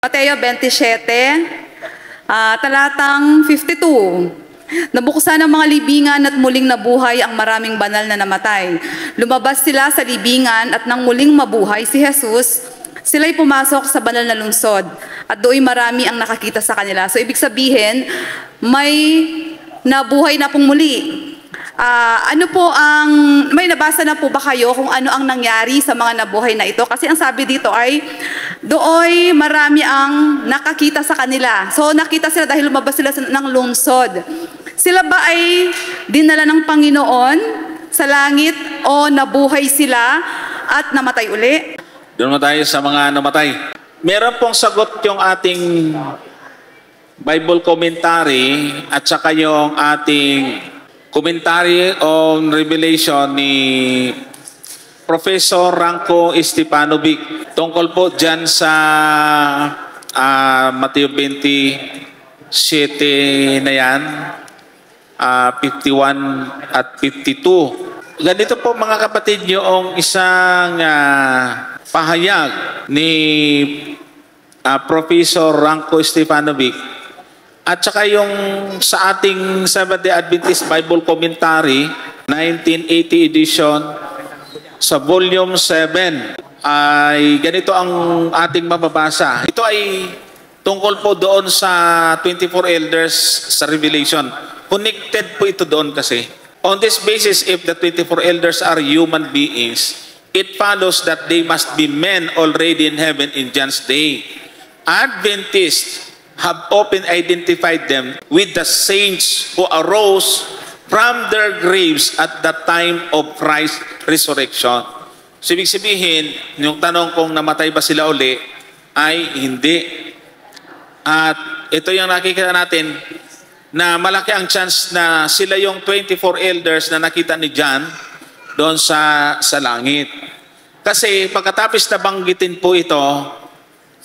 Mateo 27, talatang 52. Nabuksan ang mga libingan at muling nabuhay ang maraming banal na namatay. Lumabas sila sa libingan at nang muling mabuhay si Jesus, sila'y pumasok sa banal na lungsod at do'y marami ang nakakita sa kanila. So ibig sabihin, may nabuhay na pong muli. May nabasa na po ba kayo kung ano ang nangyari sa mga nabuhay na ito? Kasi ang sabi dito ay, dooy marami ang nakakita sa kanila. So nakita sila dahil lumabas sila ng lungsod. Sila ba ay dinala ng Panginoon sa langit o nabuhay sila at namatay uli? Doon tayo sa mga namatay. Meron pong sagot yung ating Bible commentary at saka yung ating commentary on Revelation ni Professor Ranko Stefanovic tungkol po dyan sa Mateo 27 na yan, 51 at 52. Ganito po mga kapatid yung isang pahayag ni Professor Ranko Stefanovic at saka yung sa ating Seventh-day Adventist Bible Commentary 1980 edition sa volume 7 ay ganito ang ating mababasa. Ito ay tungkol po doon sa 24 elders sa Revelation. Connected po ito doon kasi. On this basis, if the 24 elders are human beings, it follows that they must be men already in heaven in John's day. Adventists have often identified them with the saints who arose from their graves at the time of Christ's resurrection. So, ibig sabihin, yung tanong kung namatay ba sila uli, ay hindi. At ito yung nakikita natin na malaki ang chance na sila yung 24 elders na nakita ni John doon sa langit. Kasi pagkatapos na banggitin po ito,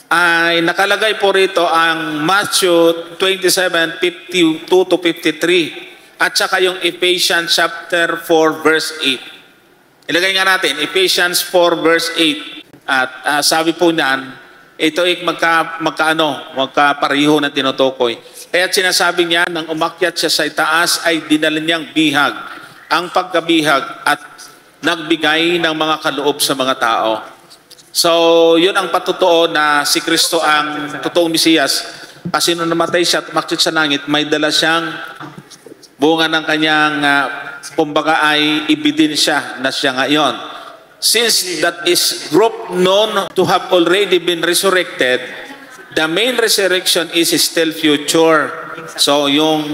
ay nakalagay po rito ang Matthew 27, 52 to 53 at saka yung Ephesians chapter 4 verse 8. Ilagay nga natin, Ephesians 4 verse 8. At sabi po niyan, ito ay magkapareho ng tinutukoy. Kaya sinasabi niya, nang umakyat siya sa itaas ay dinala niyang bihag, ang pagkabihag at nagbigay ng mga kaloob sa mga tao. So, yun ang patutuo na si Kristo ang totoong Mesiyas. Kasi nung namatay siya at umakyat sa langit, may dala siyang bunga ng kanyang, kumbaga ay ebidensya na siya ngayon. Since that is group known to have already been resurrected, the main resurrection is still future. So, yung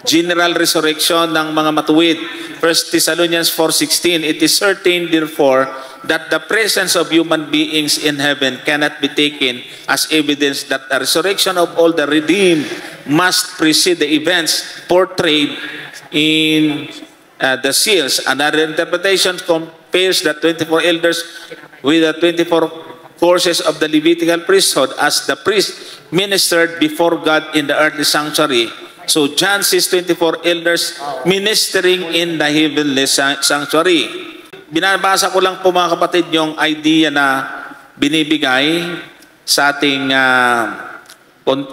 general resurrection ng mga matuwid. 1 Thessalonians 4:16, it is certain, therefore, that the presence of human beings in heaven cannot be taken as evidence that the resurrection of all the redeemed must precede the events portrayed in the seals. Another interpretation compares the 24 elders with the 24 courses of the Levitical priesthood as the priest ministered before God in the earthly sanctuary. So John sees 24 elders ministering in the heavenly sanctuary. Binabasa ko lang po mga kapatid yung idea na binibigay sa ating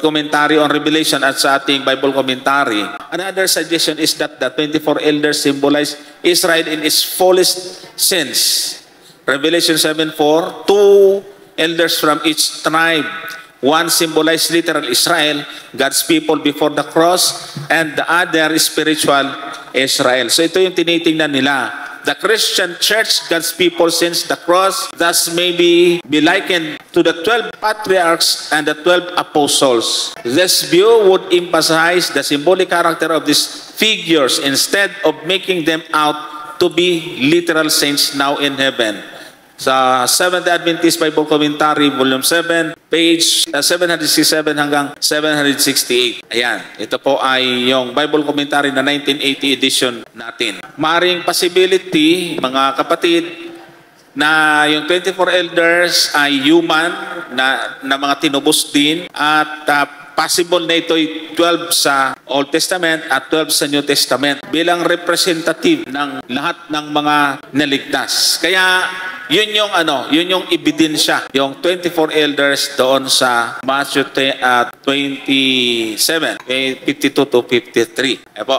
commentary on Revelation at sa ating Bible commentary. Another suggestion is that the 24 elders symbolize Israel in its fullest sense. Revelation 7:4, 2 elders from each tribe. One symbolizes literal Israel, God's people before the cross, and the other spiritual Israel. So ito yung tinitingnan nila. The Christian church, God's people since the cross, thus may be likened to the 12 patriarchs and the 12 apostles. This view would emphasize the symbolic character of these figures instead of making them out to be literal saints now in heaven. Sa Seventh-day Adventist Bible Commentary, Volume 7, page 767 hanggang 768. Ayan, ito po ay yung Bible Commentary na 1980 edition natin. Maring possibility, mga kapatid, na yung 24 elders ay human, na mga tinubos din, at possible na ito'y 12 sa Old Testament at 12 sa New Testament bilang representative ng lahat ng mga naligtas. Kaya Yun yung yun yung ebidensya, yung 24 elders doon sa Matthew 27, 52 to 53. Po.